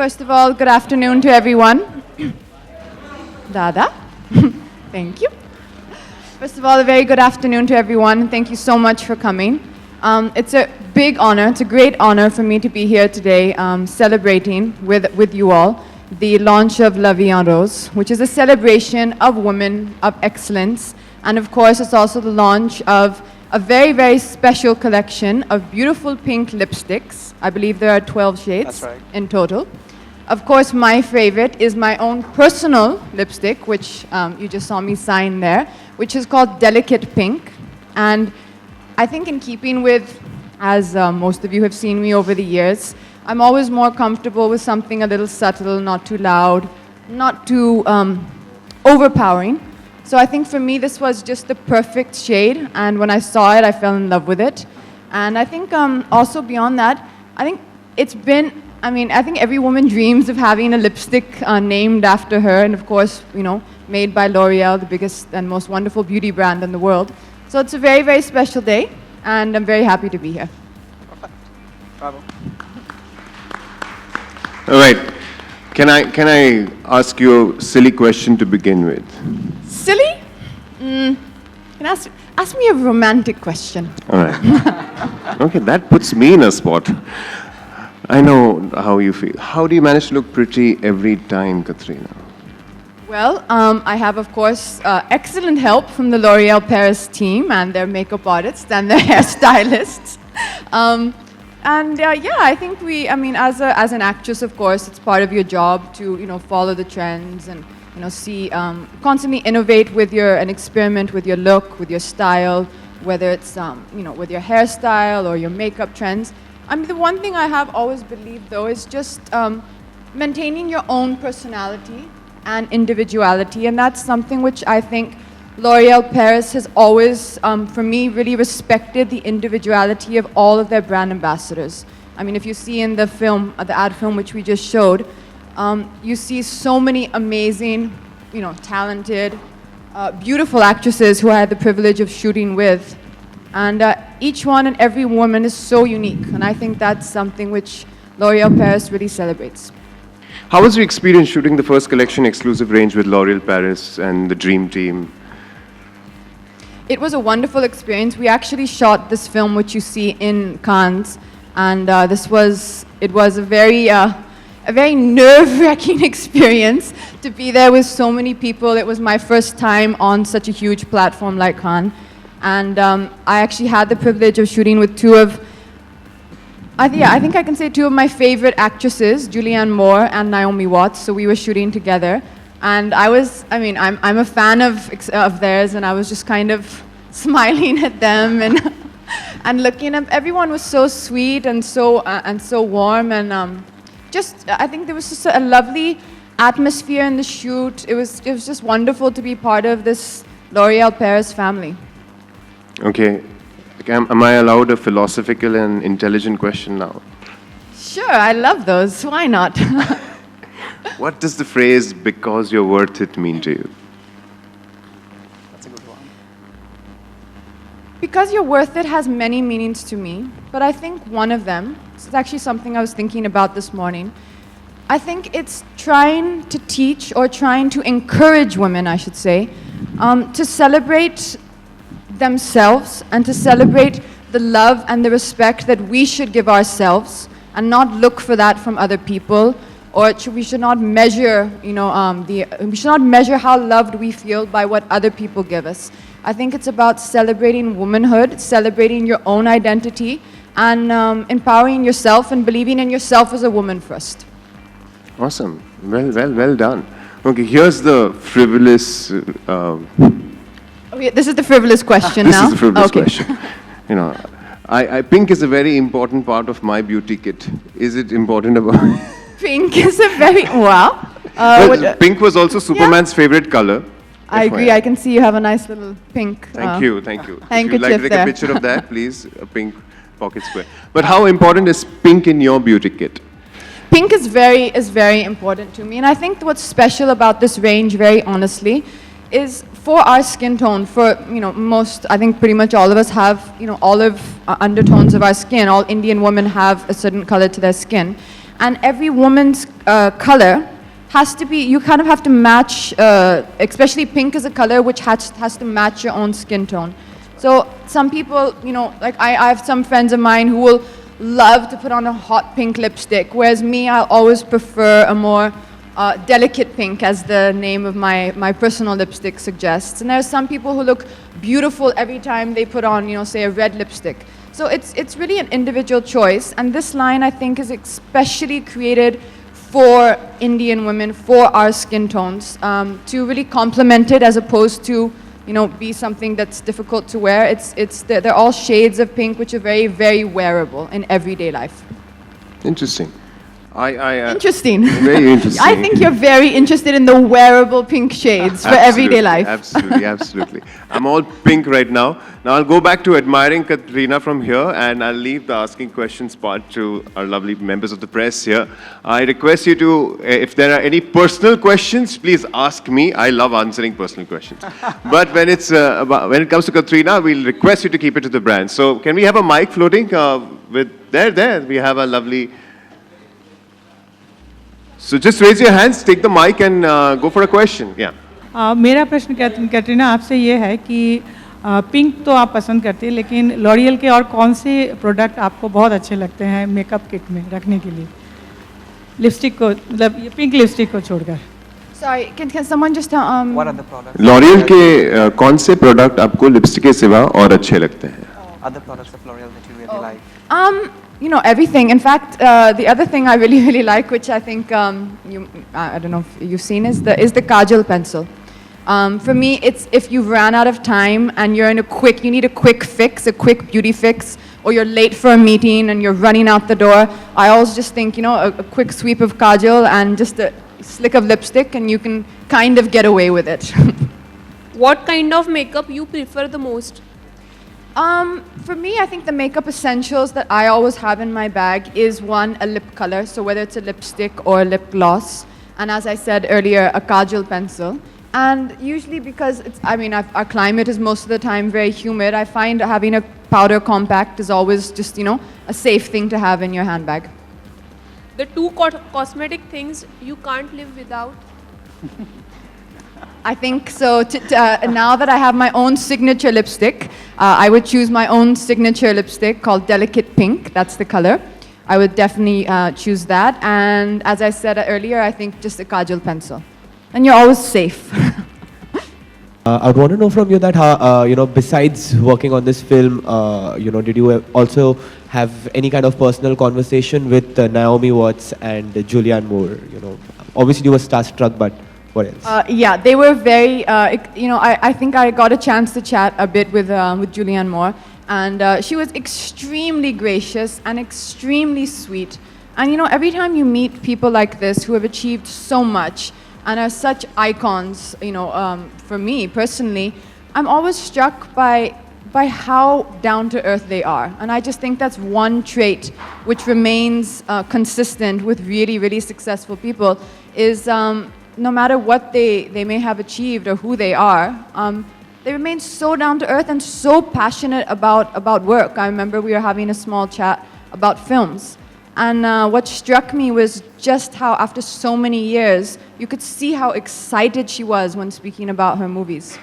First of all, good afternoon to everyone. Dada. Thank you. First of all, a very good afternoon to everyone. Thank you so much for coming. It's a big honor, it's a great honor for me to be here today celebrating with you all the launch of La Vie en Rose, which is a celebration of women, of excellence. And of course, it's also the launch of a very, very special collection of beautiful pink lipsticks. I believe there are 12 shades in total. Of course, my favorite is my own personal lipstick, which you just saw me sign there, which is called Delicate Pink. And I think in keeping with, as most of you have seen me over the years, I'm always more comfortable with something a little subtle, not too loud, not too overpowering. So I think for me, this was just the perfect shade. And when I saw it, I fell in love with it. And I think also beyond that, I think it's been, I think every woman dreams of having a lipstick named after her. And of course, made by L'Oreal, the biggest and most wonderful beauty brand in the world. So it's a very, very special day. And I'm very happy to be here. Perfect. Bravo. All right. Can I ask you a silly question to begin with? Silly? Can ask me a romantic question. All right. Okay, that puts me in a spot. I know how you feel. How do you manage to look pretty every time, Katrina? Well, I have, of course, excellent help from the L'Oreal Paris team and their makeup artists and their hairstylists. I think as an actress, of course, it's part of your job to, follow the trends and, constantly innovate and experiment with your look, with your style, whether it's, with your hairstyle or your makeup trends. The one thing I have always believed, though, is just maintaining your own personality and individuality, and that's something which I think L'Oreal Paris has always, for me, really respected the individuality of all of their brand ambassadors. If you see in the film, the ad film which we just showed, you see so many amazing, talented, beautiful actresses who I had the privilege of shooting with. And each one and every woman is so unique, and I think that's something which L'Oreal Paris really celebrates. How was your experience shooting the first collection exclusive range with L'Oreal Paris and the Dream Team? It was a wonderful experience. We actually shot this film, which you see in Cannes, and it was a very nerve-wracking experience to be there with so many people. It was my first time on such a huge platform like Cannes, and I actually had the privilege of shooting with two of my favorite actresses, Julianne Moore and Naomi Watts. So we were shooting together. And I'm a fan of theirs, and I was just kind of smiling at them and looking at everyone was so sweet and so warm, and I think there was just a lovely atmosphere in the shoot. It was just wonderful to be part of this L'Oreal Paris family. Okay, am I allowed a philosophical and intelligent question now? Sure, I love those. Why not? What does the phrase "because you're worth it" mean to you? That's a good one. Because you're worth it has many meanings to me, but I think one of them, this is actually something I was thinking about this morning, I think it's trying to teach or trying to encourage women, I should say, to celebrate themselves and to celebrate the love and the respect that we should give ourselves and not look for that from other people. Or we should not measure, we should not measure how loved we feel by what other people give us. I think it's about celebrating womanhood, celebrating your own identity, and empowering yourself and believing in yourself as a woman first. Awesome. Well done. Okay, here's the frivolous. Okay, this is the frivolous question now. This is the frivolous question. Pink is a very important part of my beauty kit. Is it important about? Pink is a very, wow. Pink was also Superman's favorite color. I agree. I can see you have a nice little pink. Thank you. If handkerchief you'd like to take there. a picture of that, please, a pink pocket square. But how important is pink in your beauty kit? Pink is very important to me, and I think what's special about this range, very honestly, is for our skin tone. For I think pretty much all of us have olive undertones of our skin. All Indian women have a certain color to their skin. and every woman's color has to be, you kind of have to match, especially pink is a color which has to match your own skin tone. So some people, you know, like I have some friends of mine who will love to put on a hot pink lipstick, whereas me, I'll always prefer a more delicate pink, as the name of my personal lipstick suggests. And there's some people who look beautiful every time they put on, you know, say a red lipstick. So it's really an individual choice, and this line I think is especially created for Indian women, for our skin tones, to really complement it as opposed to, you know, be something that's difficult to wear. They're all shades of pink which are very, very wearable in everyday life. Interesting. Interesting. Very interesting. I think you're very interested in the wearable pink shades for everyday life. Absolutely, absolutely. I'm all pink right now. Now I'll go back to admiring Katrina from here, and I'll leave the asking questions part to our lovely members of the press here. I request you to, if there are any personal questions, please ask me. I love answering personal questions. But when it comes to Katrina, we'll request you to keep it to the brand. So can we have a mic floating there? We have a lovely. So just raise your hands, take the mic, and go for a question. Yeah. मेरा प्रश्न कैटरीना आपसे ये है कि pink तो आप पसंद करते हैं, लेकिन लॉरियल के और कौन से प्रोडक्ट आपको बहुत अच्छे लगते हैं मेकअप किट में रखने के लिए, लिपस्टिक को, मतलब ये पिंक लिपस्टिक को छोड़कर? Sorry, can someone just What are the products? L'Oreal के कौन से प्रोडक्ट आपको लिपस्टिक के सिवा और अच्छे लगते हैं? Other products of L'Oreal that you really like? You know, everything. In fact, the other thing I really, really like, which I think I don't know if you've seen, is the kajal pencil. For me, it's if you've ran out of time and you need a quick fix, a quick beauty fix, or you're late for a meeting and you're running out the door, I always just think, you know, a quick sweep of kajal and just a slick of lipstick, and you can kind of get away with it. What kind of makeup you prefer the most? For me, I think the makeup essentials that I always have in my bag is one, a lip color, so whether it's a lipstick or a lip gloss, and as I said earlier, a kajal pencil. And usually because our climate is most of the time very humid, I find having a powder compact is always just, you know, a safe thing to have in your handbag. The two cosmetic things you can't live without? I think so. Now that I have my own signature lipstick, I would choose my own signature lipstick called Delicate Pink. That's the color. I would definitely choose that. And as I said earlier, I think just a kajal pencil. And you're always safe. I would want to know from you that how, you know, besides working on this film, you know, did you also have any kind of personal conversation with Naomi Watts and Julianne Moore? You know, obviously you were starstruck, but what else? Yeah, they were very, you know, I think I got a chance to chat a bit with Julianne Moore, and she was extremely gracious and extremely sweet. And you know, every time you meet people like this who have achieved so much and are such icons, you know, for me personally, I'm always struck by how down to earth they are. And I just think that's one trait which remains consistent with really, really successful people is no matter what they may have achieved or who they are, they remain so down to earth and so passionate about work. I remember we were having a small chat about films. And what struck me was just how, after so many years, you could see how excited she was when speaking about her movies.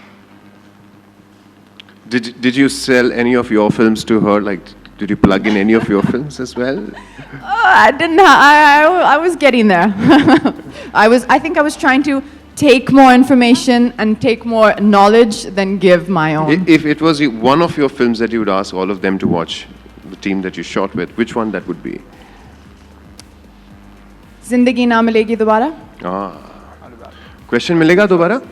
Did you sell any of your films to her? Like, did you plug in any of your films as well? I didn't. I was getting there. I think I was trying to take more information and take more knowledge than give my own. If it was one of your films that you would ask all of them to watch, the team that you shot with, which one that would be? Zindagi Na Milegi Dobara. Question milega dobara?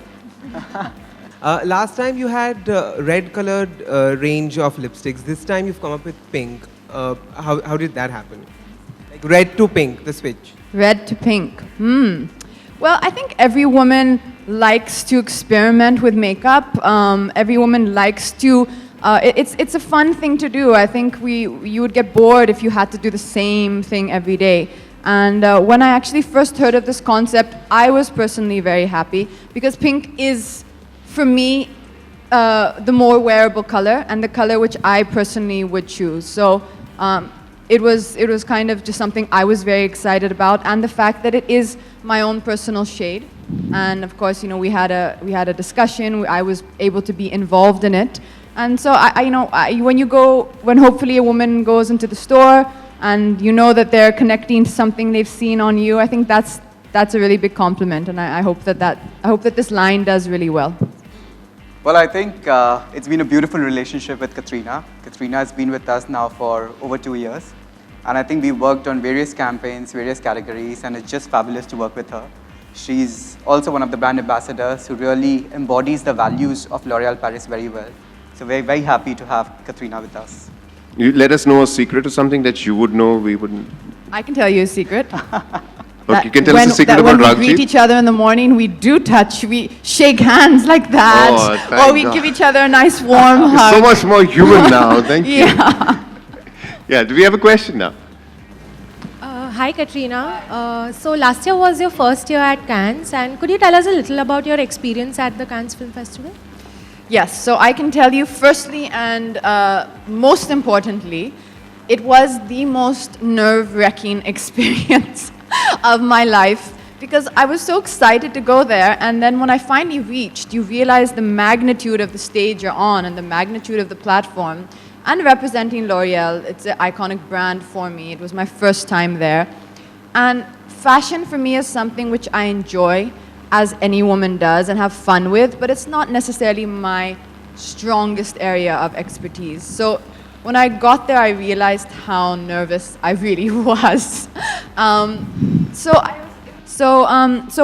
Last time you had red-colored range of lipsticks. This time you've come up with pink. How did that happen? Like red to pink, the switch. Red to pink. Well, I think every woman likes to experiment with makeup. Every woman likes to. It's a fun thing to do. I think you would get bored if you had to do the same thing every day. And when I actually first heard of this concept, I was personally very happy because pink is, for me, the more wearable color and the color which I personally would choose. So it was kind of just something I was very excited about, and the fact that it is my own personal shade. And of course, we had a discussion. I was able to be involved in it, and so when hopefully a woman goes into the store and that they're connecting to something they've seen on you, I think that's a really big compliment, and I hope that this line does really well. Well, I think it's been a beautiful relationship with Katrina. Katrina has been with us now for over 2 years, and I think we worked on various campaigns, various categories, and it's just fabulous to work with her. She's also one of the brand ambassadors who really embodies the values of L'Oreal Paris very well. So we're very happy to have Katrina with us. You let us know a secret or something that you would know we wouldn't. I can tell you a secret. Okay, you can tell us a secret about when we greet Raghji. each other in the morning, we do touch, we shake hands like that, Oh, thank or we God. give each other a nice warm You're hug. so much more human now. Thank you. Yeah. Yeah. Do we have a question now? Hi Katrina. So last year was your first year at Cannes, and could you tell us a little about your experience at the Cannes Film Festival? Yes, so I can tell you firstly and most importantly, it was the most nerve-wracking experience of my life, because I was so excited to go there, and then when I finally reached, you realize the magnitude of the stage you're on and the magnitude of the platform. And representing L'Oreal, it's an iconic brand for me. It was my first time there. And fashion for me is something which I enjoy, as any woman does, and have fun with, but it's not necessarily my strongest area of expertise. So when I got there, I realized how nervous I really was. So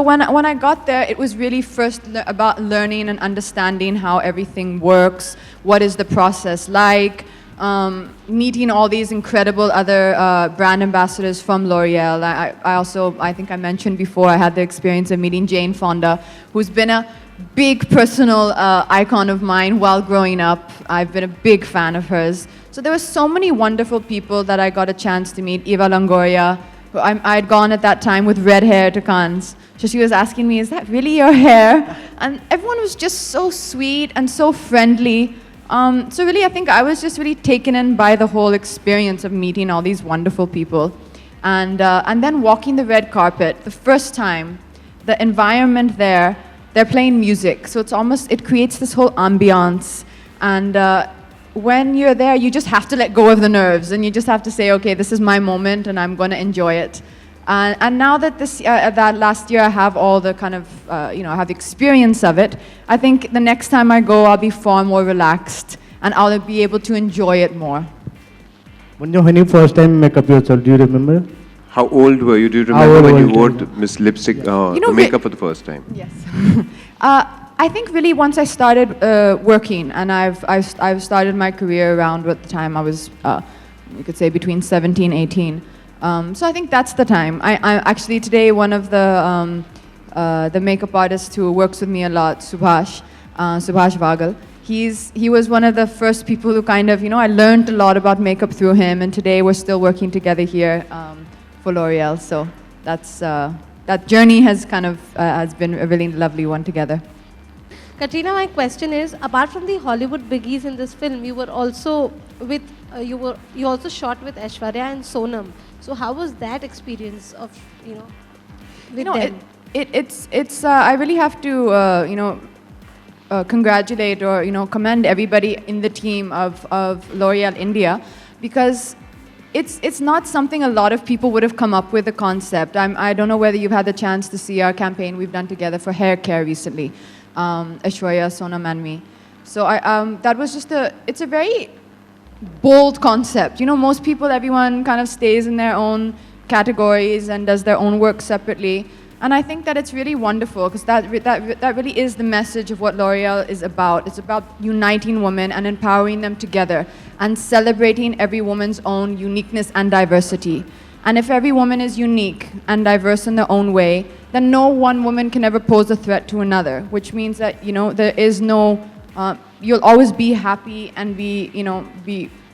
when I got there, it was really first about learning and understanding how everything works, what is the process like, meeting all these incredible other brand ambassadors from L'Oreal. I think I mentioned before, I had the experience of meeting Jane Fonda, who's been a big personal icon of mine while growing up. I've been a big fan of hers. So there were so many wonderful people that I got a chance to meet. Eva Longoria, who I had gone at that time with red hair to Cannes. So she was asking me, is that really your hair? And everyone was just so sweet and so friendly. So really, I think I was just really taken in by the whole experience of meeting all these wonderful people. And then walking the red carpet, the first time, the environment there, they're playing music. So it creates this whole ambiance. And when you're there, you just have to let go of the nerves, and you just have to say, okay, this is my moment, and I'm going to enjoy it. And now that that last year I have all the kind of, I have the experience of it, I think the next time I go, I'll be far more relaxed, and I'll be able to enjoy it more. When you first time makeup yourself, do you remember? How old were you? Do you How remember when old you were wore you? Miss Lipstick, You know, the makeup for the first time? Yes. I think really once I started working, and I've started my career around what the time I was, you could say between 17, 18. So I think that's the time. I actually today, one of the makeup artists who works with me a lot, Subhash Vagal, he was one of the first people who kind of, I learned a lot about makeup through him, and today we're still working together here for L'Oreal. So that journey has kind of has been a really lovely one together. Katrina, my question is, apart from the Hollywood biggies in this film, you were also with you also shot with Aishwarya and Sonam. So how was that experience of with them? It's I really have to congratulate or commend everybody in the team of L'Oreal India, because it's not something a lot of people would have come up with, the concept. I don't know whether you've had the chance to see our campaign we've done together for hair care recently, Aishwarya, Sonam and me. So that was just it's a very bold concept. Most people, everyone kind of stays in their own categories and does their own work separately. And I think that it's really wonderful, because that really is the message of what L'Oreal is about. It's about uniting women and empowering them together and celebrating every woman's own uniqueness and diversity. And if every woman is unique and diverse in their own way, then no one woman can ever pose a threat to another, which means that, there is no, you'll always be happy and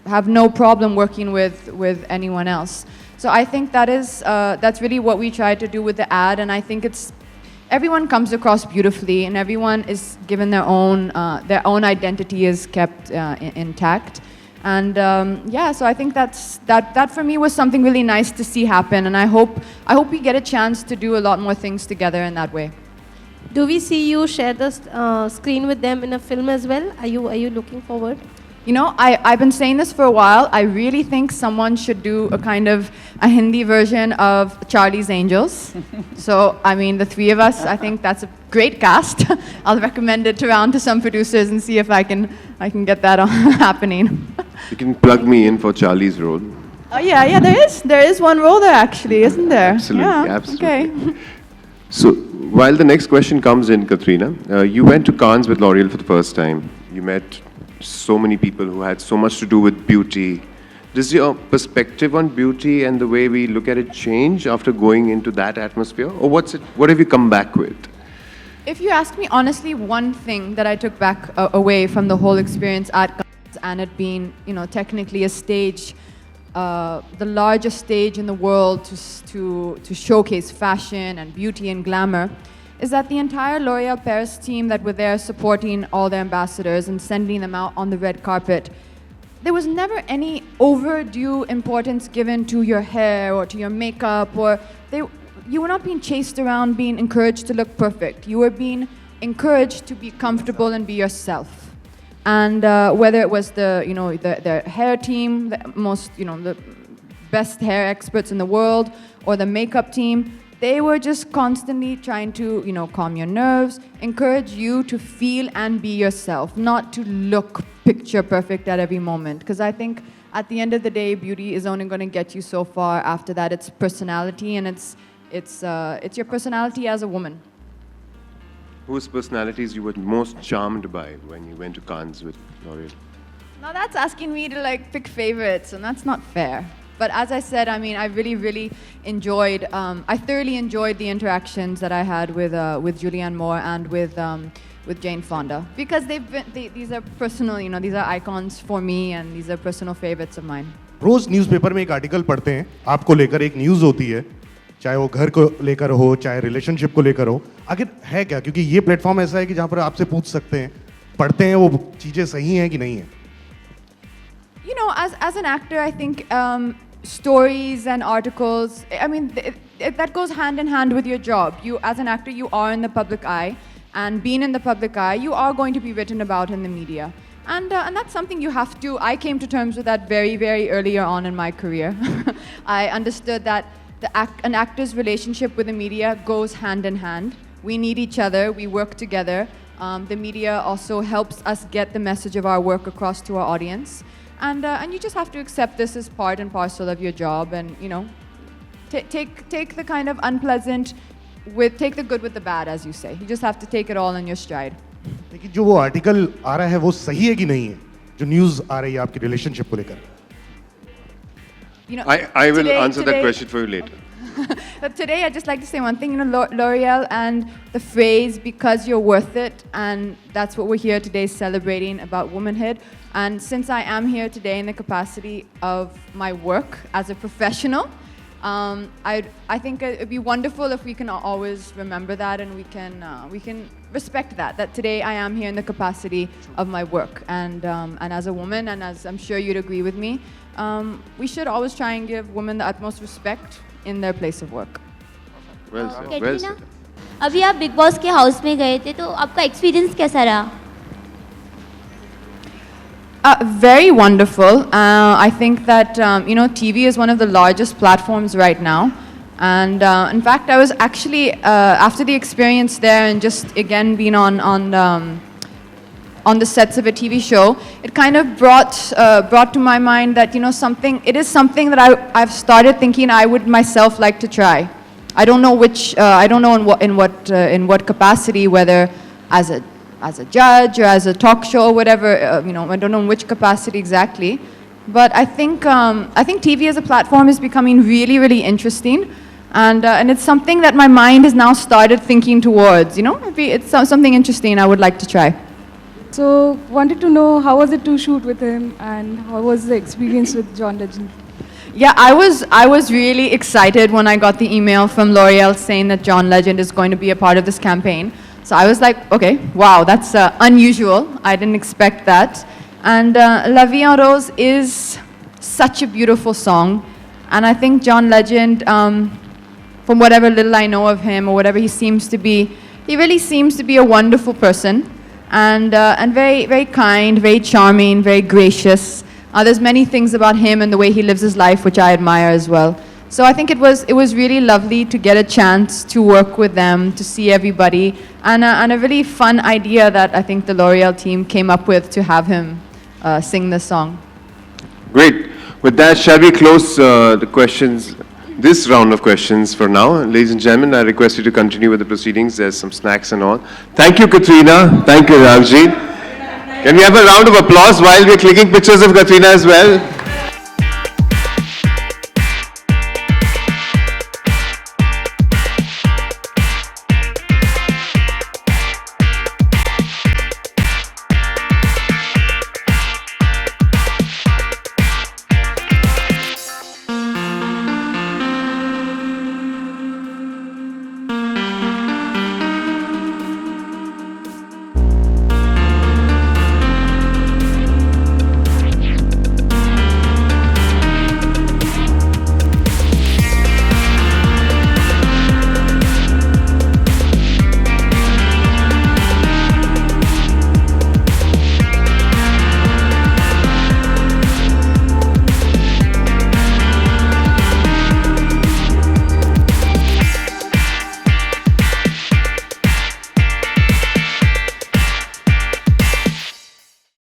have no problem working with anyone else. So I think that's really what we tried to do with the ad, and I think everyone comes across beautifully, and everyone is given their own identity is kept intact, And yeah, so I think that for me was something really nice to see happen, and I hope we get a chance to do a lot more things together in that way. Do we see you share the screen with them in a film as well? Are you looking forward? You know, I've been saying this for a while. I really think someone should do a kind of a Hindi version of Charlie's Angels. So, I mean, the three of us, I think that's a great cast. I'll recommend it around to some producers and see if I can get that happening. You can plug me in for Charlie's role. Oh yeah, there is one role there actually, isn't there? Absolutely, yeah, absolutely. Okay. So, while the next question comes in, Katrina, you went to Cannes with L'Oreal for the first time. You met so many people who had so much to do with beauty. Does your perspective on beauty and the way we look at it change after going into that atmosphere? Or what have you come back with? If you ask me honestly, one thing that I took back away from the whole experience at Cannes, and it being, you know, technically a stage, the largest stage in the world to showcase fashion and beauty and glamour, is that the entire L'Oreal Paris team that were there supporting all their ambassadors and sending them out on the red carpet, there was never any overdue importance given to your hair or to your makeup, or you were not being chased around being encouraged to look perfect. You were being encouraged to be comfortable and be yourself. And whether it was the hair team, the best hair experts in the world, or the makeup team, they were just constantly trying to, you know, calm your nerves, encourage you to feel and be yourself, not to look picture perfect at every moment. Because I think at the end of the day, beauty is only going to get you so far. After that, it's personality, and it's your personality as a woman. Whose personalities you were most charmed by when you went to Cannes with L'Oreal? Now that's asking me to like pick favorites, and that's not fair. But as I said, I mean, I really enjoyed, I thoroughly enjoyed the interactions that I had with Julianne Moore and with Jane Fonda, because these are personal, you know, these are icons for me, and these are personal favorites of mine. रोज newspaper में एक article पढ़ते हैं, आपको लेकर एक news होती है, चाहे वो घर को लेकर हो, चाहे रिलेशनशिप को लेकर हो, आखिर है क्या? क्योंकि ये प्लेटफॉर्म ऐसा है कि जहाँ पर आपसे पूछ सकते हैं, पढ़ते हैं वो चीज़ें सही हैं कि नहीं है? You know, as an actor, I think stories and articles, I mean, that goes hand in hand with your job. You, as an actor, you are in the public eye, and being in the public eye, you are going to be written about in the media. And that's something you have to, I came to terms with that very earlier on in my career. I understood that an actor's relationship with the media goes hand in hand. We need each other, we work together. The media also helps us get the message of our work across to our audience. And you just have to accept this as part and parcel of your job, and, you know, take the kind of unpleasant take the good with the bad, as you say. You just have to take it all in your stride. लेकिन जो वो article आ रहा है वो सही है कि नहीं है? जो न्यूज़ आ रही है आपकी रिलेशनशिप को लेकर? You know, I will answer that question for you later. But today, I'd just like to say one thing. You know, L'Oreal and the phrase "because you're worth it," and that's what we're here today celebrating about womanhood. And since I am here today in the capacity of my work as a professional, I think it'd be wonderful if we can always remember that, and we can respect that today I am here in the capacity of my work, and as a woman, and as I'm sure you'd agree with me, we should always try and give women the utmost respect in their place of work. Well said. Well said. अभी आप big boss के house में गए थे, तो आपका experience कैसा रहा? Very wonderful. I think that you know, TV is one of the largest platforms right now, and in fact, I was actually after the experience there, and just again being on the sets of a TV show, it kind of brought to my mind that, you know, it is something that I've started thinking I would myself like to try. I don't know in what capacity, whether as a judge or as a talk show or whatever, you know, I don't know in which capacity exactly. But I think TV as a platform is becoming really interesting, and it's something that my mind has now started thinking towards. You know, it's something interesting I would like to try. So, wanted to know how was it to shoot with him, and how was the experience with John Legend? Yeah, I was really excited when I got the email from L'Oreal saying that John Legend is going to be a part of this campaign. So I was like, okay, wow, that's unusual. I didn't expect that. And La Vie en Rose is such a beautiful song. And I think John Legend, from whatever little I know of him or whatever he seems to be, he really seems to be a wonderful person and very, very kind, very charming, very gracious. There's many things about him and the way he lives his life which I admire as well. So I think it was really lovely to get a chance to work with them, to see everybody, and a really fun idea that I think the L'Oreal team came up with to have him sing this song. Great. With that, shall we close the questions, this round of questions for now? Ladies and gentlemen, I request you to continue with the proceedings. There's some snacks and all. Thank you, Katrina. Thank you, Rajit. Can we have a round of applause while we're clicking pictures of Katrina as well?